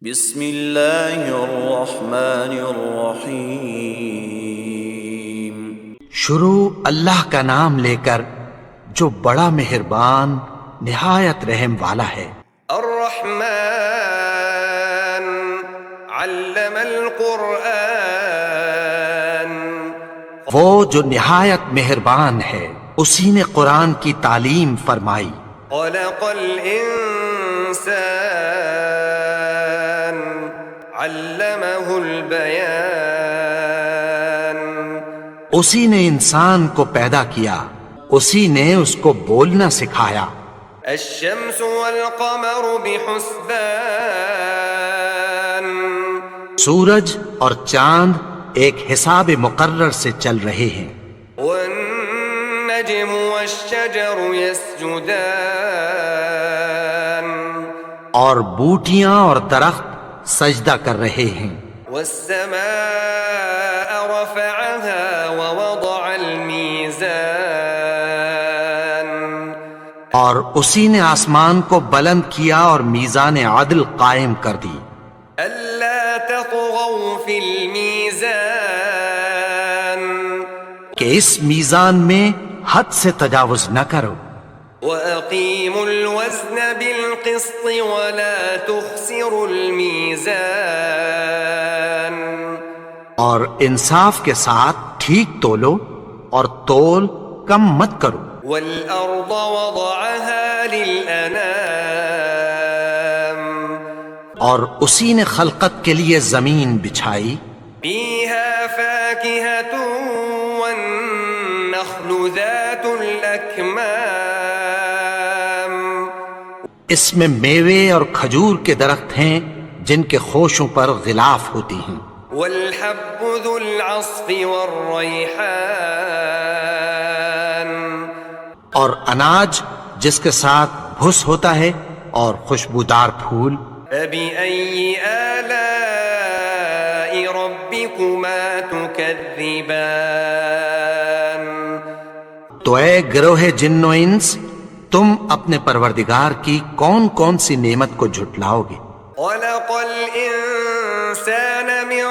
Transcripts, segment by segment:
بسم اللہ الرحمن الرحیم۔ شروع اللہ کا نام لے کر جو بڑا مہربان نہایت رحم والا ہے۔ الرحمن علم القرآن، وہ جو نہایت مہربان ہے اسی نے قرآن کی تعلیم فرمائی۔ خلق الانسان علمہ البیان، اسی نے انسان کو پیدا کیا، اسی نے اس کو بولنا سکھایا۔ الشمس والقمر بحسبان، سورج اور چاند ایک حساب مقرر سے چل رہے ہیں۔ والنجم والشجر يسجدان، اور بوٹیاں اور درخت سجدہ کر رہے ہیں۔ والسماء رفعها ووضع الميزان، اور اسی نے آسمان کو بلند کیا اور میزان عدل قائم کر دی۔ ألا تطغوا في الميزان، کہ اس میزان میں حد سے تجاوز نہ کرو۔ وأقيموا الوزن بالقسط ولا تخسروا الميزان، اور انصاف کے ساتھ ٹھیک تولو اور تول کم مت کرو۔ والأرض وضعها للأنام، اور اسی نے خلقت کے لیے زمین بچھائی، فيها فاكهة والنخل ذات الأكمام، اس میں میوے اور کھجور کے درخت ہیں جن کے خوشوں پر غلاف ہوتی ہیں، والحب ذو العصف والريحان، اور اناج جس کے ساتھ بھس ہوتا ہے اور خوشبودار پھول۔ فبأي آلاء ربكما تكذبان، تو اے گروہ جن و انس، تم اپنے پروردگار کی کون کون سی نعمت کو جھٹلاؤ گے؟ خلق الإنسان من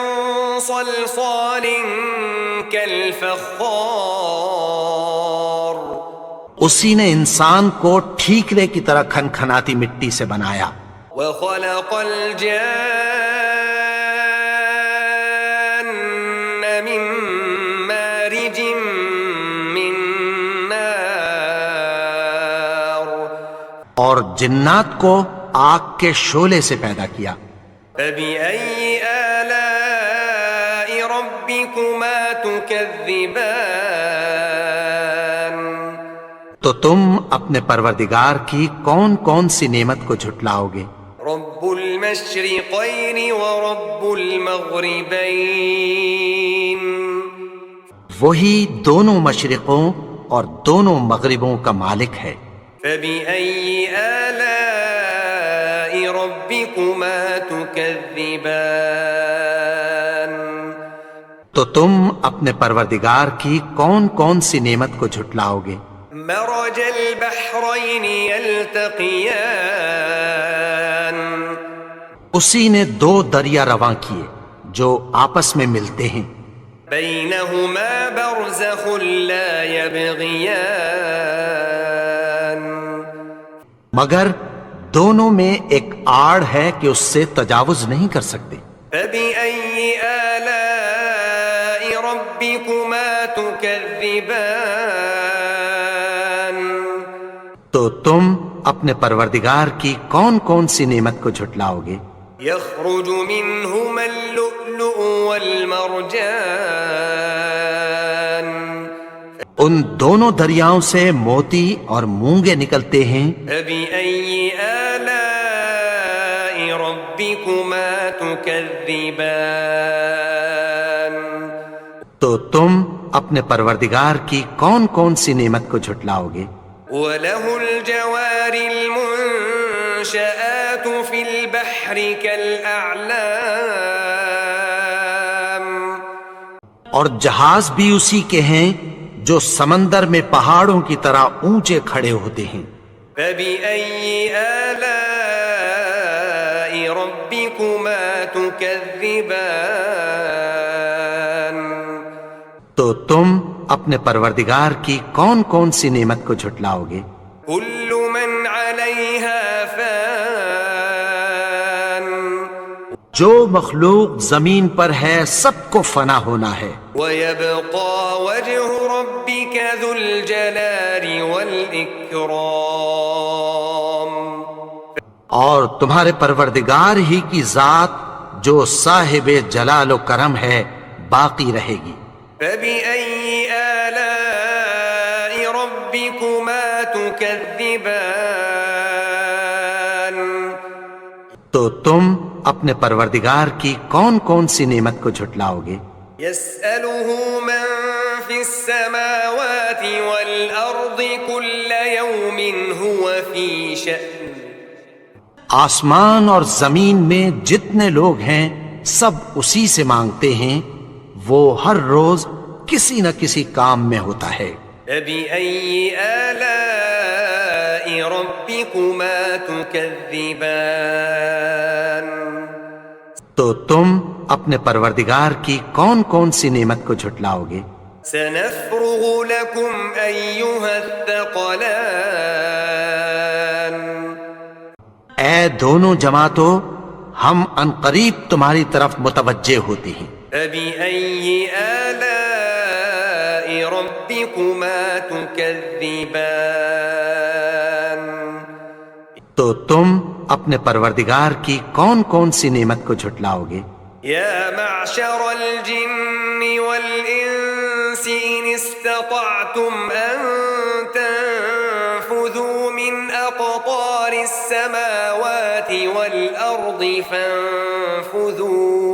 صلصال كالفخار، اسی نے انسان کو ٹھیکرے کی طرح کھنکھناتی مٹی سے بنایا۔ وخلق الجان من مارج من نار، اور جنات کو آگ کے شعلے سے پیدا کیا۔ فبأي آلاء ربكما تكذبان، تو تم اپنے پروردگار کی کون کون سی نعمت کو جھٹلاؤ گے؟ رب المشرقين ورب المغربين، وہی دونوں مشرقوں اور دونوں مغربوں کا مالک ہے۔ فبأي آلاء ربكما تكذبان، تو تم اپنے پروردگار کی کون کون سی نعمت کو جھٹلاؤ گے؟ مرج البحرين يلتقيان، اسی نے دو دریا رواں کیے جو آپس میں ملتے ہیں، بينهما برزخ لا يبغيان، مگر دونوں میں ایک آڑ ہے کہ اس سے تجاوز نہیں کر سکتے۔ فبأي آلاء ربكما تكذبان، تو تم اپنے پروردگار کی کون کون سی نعمت کو جھٹلاؤ گے؟ يخرج منهما اللؤلؤ والمرجان، ان دونوں دریاؤں سے موتی اور مونگے نکلتے ہیں۔ فبأي آلاء ربكما تكذبان، تو تم اپنے پروردگار کی کون کون سی نعمت کو جھٹلاؤ گے؟ وله الجوار المنشآت في البحر كالأعلام، اور جہاز بھی اسی کے ہیں جو سمندر میں پہاڑوں کی طرح اونچے کھڑے ہوتے ہیں۔ فبأي آلاء ربكما ربكما تكذبان تو تم اپنے پروردگار کی کون کون سی نعمت کو جھٹلاؤ گے؟ كل من عليها فان جو مخلوق زمین پر ہے سب کو فنا ہونا ہے، ويبقى وجه ربك ذو الجلال والإكرام اور تمہارے پروردگار ہی کی ذات جو صاحب جلال و کرم ہے باقی رہے گی۔ فبأي آلاء ربكما تكذبان تو تم اپنے پروردگار کی کون کون سی نعمت کو جھٹلاؤ گے؟ يسأله من في السماوات والأرض كل يوم هو في شأن آسمان اور زمین میں جتنے لوگ ہیں سب اسی سے مانگتے ہیں، وہ ہر روز کسی نہ کسی کام میں ہوتا ہے۔ فبأي آلاء ربكما تكذبان تو تم اپنے پروردگار کی کون کون سی نعمت کو جھٹلاؤ گے؟ سنفرغ لكم أيها الثقلان اے دونوں جماعتوں، ہم عنقریب تمہاری طرف متوجہ ہوتے ہیں۔ فبأي آلاء ربكما تكذبان تو تم اپنے پروردگار کی کون کون سی نعمت کو جھٹلاؤ گے؟ يا معشر الجن والإنس إن استطعتم أن تنفذوا من أقطار السماوات والأرض فانفذوا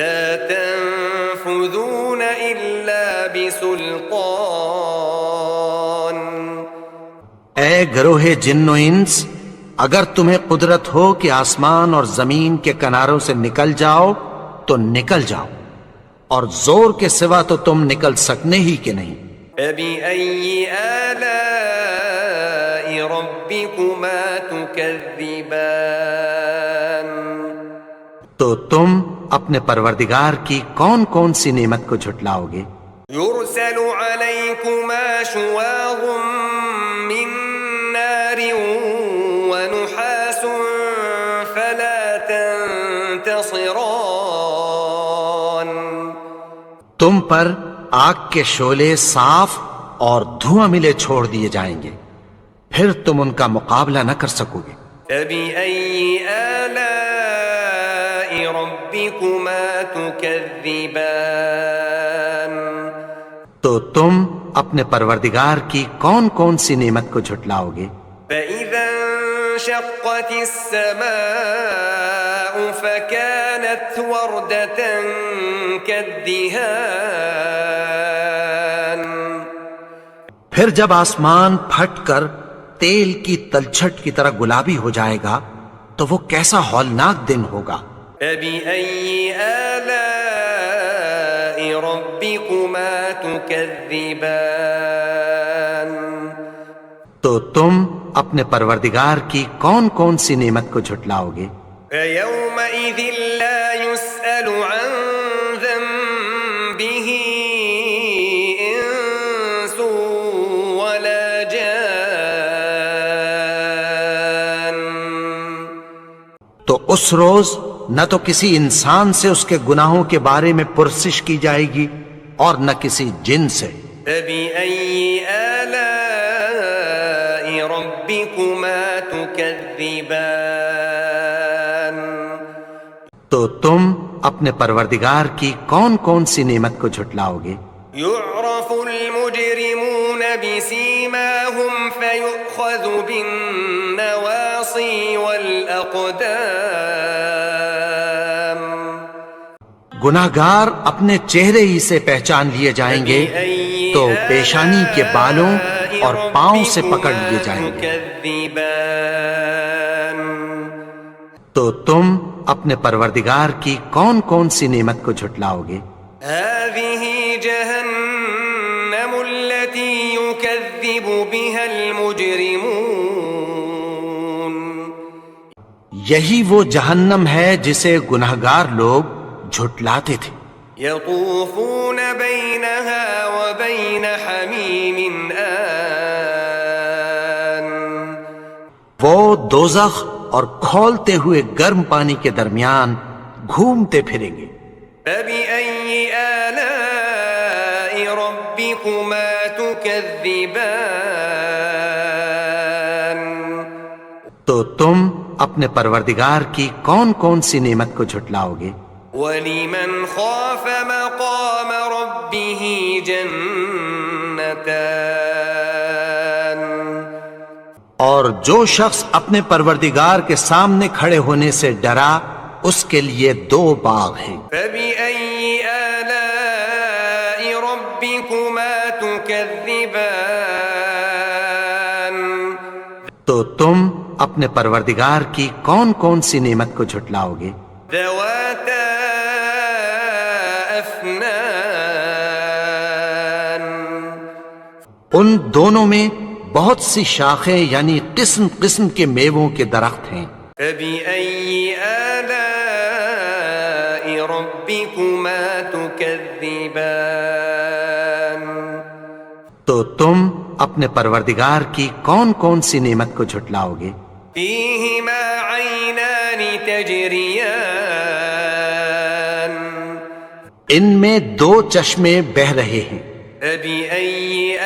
لا تنفذون إلا بسلطان اے گروہ جن و انس، اگر تمہیں قدرت ہو کہ آسمان اور زمین کے کناروں سے نکل جاؤ تو نکل جاؤ، اور زور کے سوا تو تم نکل سکنے ہی کہ نہیں۔ فبأي آلاء ربكما تكذبان تو تم اپنے پروردگار کی کون کون سی نعمت کو جھٹلاؤ گے؟ يرسل عليكما شواظ من نار ونحاس فلا تنتصران تم پر آگ کے شعلے صاف اور دھواں ملے چھوڑ دیے جائیں گے، پھر تم ان کا مقابلہ نہ کر سکو گے۔ فبأي آلاء ربكما تكذبان تو تم اپنے پروردگار کی کون کون سی نعمت کو جھٹلاؤ گے؟ فإذا انشقت السماء فكانت وردة كالدهان پھر جب آسمان پھٹ کر تیل کی تلچھٹ کی طرح گلابی ہو جائے گا تو وہ کیسا ہولناک دن ہوگا۔ فبأي آلاء ربكما تكذبان تو تم اپنے پروردگار کی کون کون سی نعمت کو جھٹلاؤ گے؟ فيومئذ لا يسأل عن ذنبه إنس ولا جان تو اس روز نہ تو کسی انسان سے اس کے گناہوں کے بارے میں پرسش کی جائے گی اور نہ کسی جن سے۔ فبأي آلاء ربكما تكذبان تو تم اپنے پروردگار کی کون کون سی نعمت کو جھٹلاؤ گے؟ يعرف المجرمون بسيماهم فيؤخذ بالنواصي والأقدام گناہگار اپنے چہرے ہی سے پہچان لیے جائیں گے تو پیشانی کے بالوں اور پاؤں سے پکڑ لیے جائیں گے۔ تكذبان تو تم اپنے پروردگار کی کون کون سی نعمت کو جھٹلاؤ گے؟ هذه جهنم التي يكذب بها المجرمون یہی وہ جہنم ہے جسے گنہگار لوگ جھٹلاتے تھے۔ يطوفون بينها وبين حميم آن وہ دوزخ اور کھولتے ہوئے گرم پانی کے درمیان گھومتے پھریں گے۔ فبأي آلاء ربكما تكذبان تو تم اپنے پروردگار کی کون کون سی نعمت کو جھٹلاؤ گے؟ ولمن خاف مقام ربه جنتان اور جو شخص اپنے پروردگار کے سامنے کھڑے ہونے سے ڈرا اس کے لیے 2 باغ ہیں۔ فبأي آلاء ربكما تكذبان تو تم اپنے پروردگار کی کون کون سی نعمت کو جھٹلاؤ گے؟ ذواتا أفنان ان دونوں میں بہت سی شاخیں یعنی قسم قسم کے میووں کے درخت ہیں۔ فبأي آلاء ربكما تكذبان تو تم اپنے پروردگار کی کون کون سی نعمت کو جھٹلاؤ گے؟ فيهما عينان تجريان ان میں 2 چشمے بہہ رہے ہیں۔ فبأي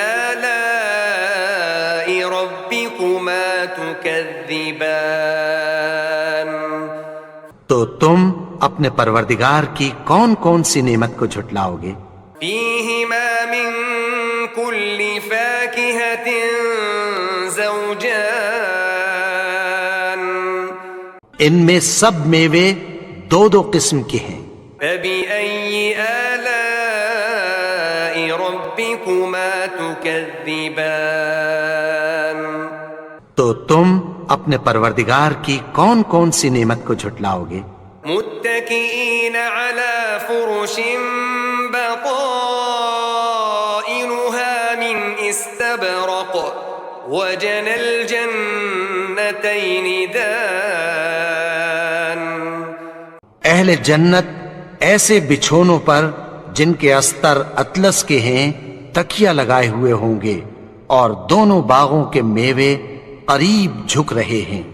آلاء ربكما تكذبان تو تم اپنے پروردگار کی کون کون سی نعمت کو جھٹلاؤ گے؟ فيهما من كل فاكهة زوجان ان میں سب میوے 2 قسم کے ہیں۔ فبأي آلاء ربكما تكذبان تو تم اپنے پروردگار کی کون کون سی نعمت کو جھٹلاؤ گے؟ متكئين على فرش بطائنها من استبرق وجنى الجنتين دان اہل جنت ایسے بچھونوں پر جن کے استر اطلس کے ہیں تکیہ لگائے ہوئے ہوں گے اور دونوں باغوں کے میوے قریب جھک رہے ہیں۔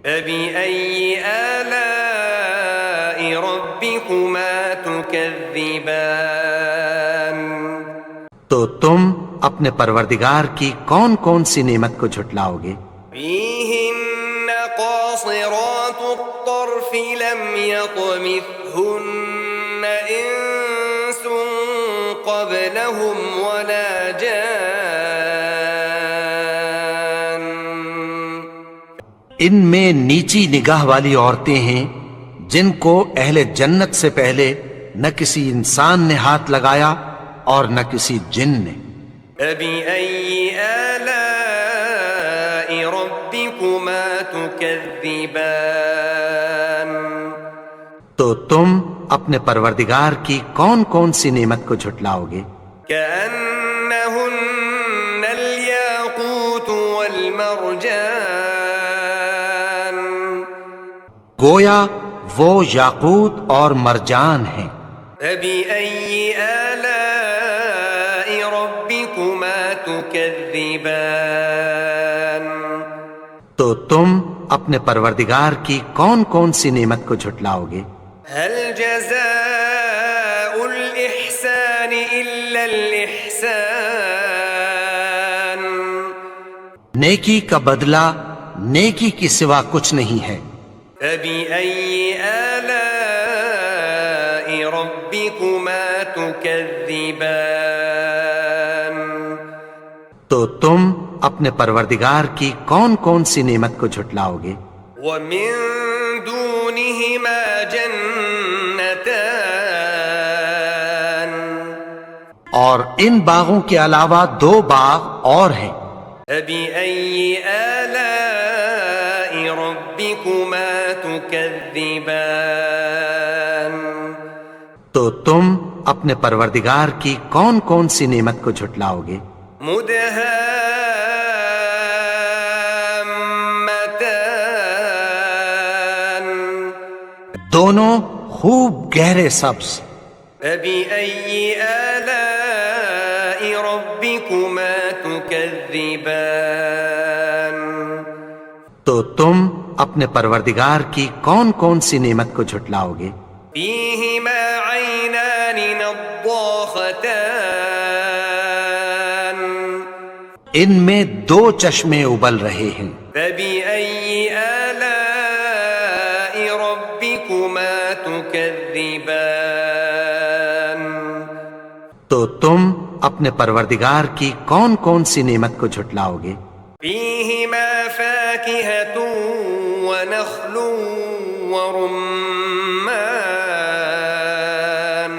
فبأي آلاء ربكما تكذبان تو تم اپنے پروردگار کی کون کون سی نعمت کو جھٹلاؤ گے؟ فيهن قاصرات الطرف لم يطمثهن إنس قبلهم ولا جان ان میں نیچی نگاہ والی عورتیں ہیں جن کو اہل جنت سے پہلے نہ کسی انسان نے ہاتھ لگایا اور نہ کسی جن نے۔ فبأي آلاء ربكما تكذبان تو تم اپنے پروردگار کی کون کون سی نعمت کو جھٹلاؤ گے؟ كأنهن الياقوت والمرجان گویا وہ یاقوت اور مرجان ہیں۔ فبأي آلاء ربكما تكذبان تو تم اپنے پروردگار کی کون کون سی نعمت کو جھٹلاؤ گے؟ هل جزاء الإحسان إلا الإحسان نیکی کا بدلہ نیکی کی سوا کچھ نہیں ہے۔ فبأي آلاء ربكما تكذبان تو تم اپنے پروردگار کی کون کون سی نعمت کو جھٹلاؤ گے؟ ومن دونهما جنتان اور ان باغوں کے علاوہ 2 باغ اور ہیں۔ فبأي آلاء ربكما تكذبان تو تم اپنے پروردگار کی کون کون سی نعمت کو جھٹلاؤ گے؟ مدهامتان دونوں خوب گہرے سبز. فبأي آلاء ربكما تكذبان تو تم اپنے پروردگار کی کون کون سی نعمت کو جھٹلاؤ گے؟ فيهما عينان نضاختان ان میں دو چشمے ابل رہے ہیں. فبأي آلاء ربكما تكذبان تو تم اپنے پروردگار کی کون کون سی نعمت کو جھٹلاؤ گے؟ فيهما فاكهة ونخل ورمان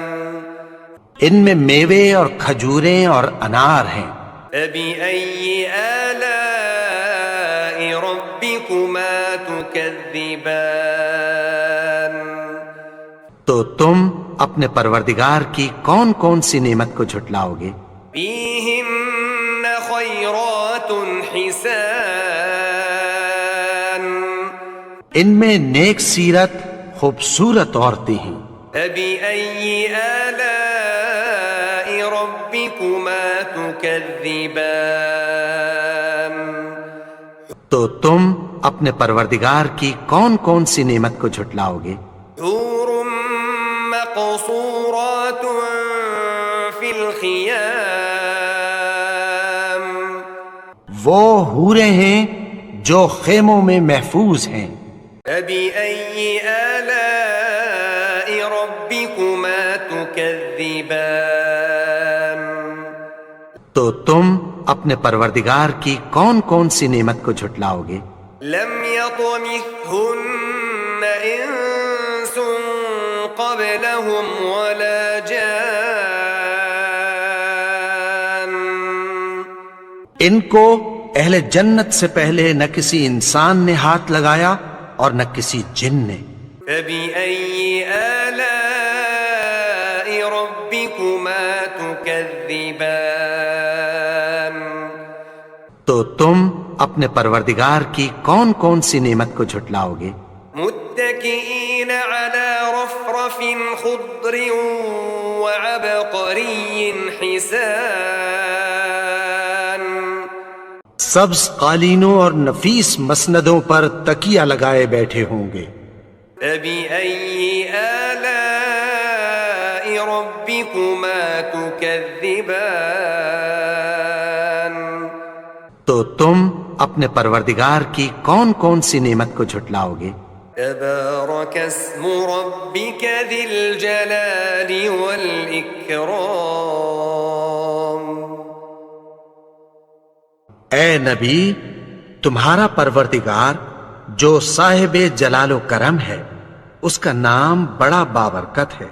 ان میں میوے اور کھجوریں اور انار ہیں. فبأي آلاء ربكما تكذبان تو تم اپنے پروردگار کی کون کون سی نعمت کو جھٹلاؤ گے؟ فيهن خيرات حسان ان میں نیک سیرت خوبصورت عورتیں ہیں. فبأي آلاء ربكما تكذبان تو تم اپنے پروردگار کی کون کون سی نعمت کو جھٹلاؤ گے؟ حور مقصورات في الخيام وہ حوریں ہیں جو خیموں میں محفوظ ہیں. فبأي آلاء ربكما تكذبان تو تم اپنے پروردگار کی کون کون سی نعمت کو جھٹلاؤ گے؟ لم يطمثهن إنس قبلهم ولا جان ان کو اہل جنت سے پہلے نہ کسی انسان نے ہاتھ لگایا اور نہ کسی جن نے. فبأي آلاء ربكما تكذبان تو تم اپنے پروردگار کی کون کون سی نعمت کو جھٹلاؤ گے؟ متكئين على رفرف خضر وعبقري حسان سبز قالینوں اور نفیس مسندوں پر تکیہ لگائے بیٹھے ہوں گے. فبأي آلاء ربكما تكذبان تو تم اپنے پروردگار کی کون کون سی نعمت کو جھٹلاؤ گے؟ تبارك اسم ربك ذي الجلال والإكرام اے نبی، تمہارا پروردگار جو صاحب جلال و کرم ہے، اس کا نام بڑا بابرکت ہے.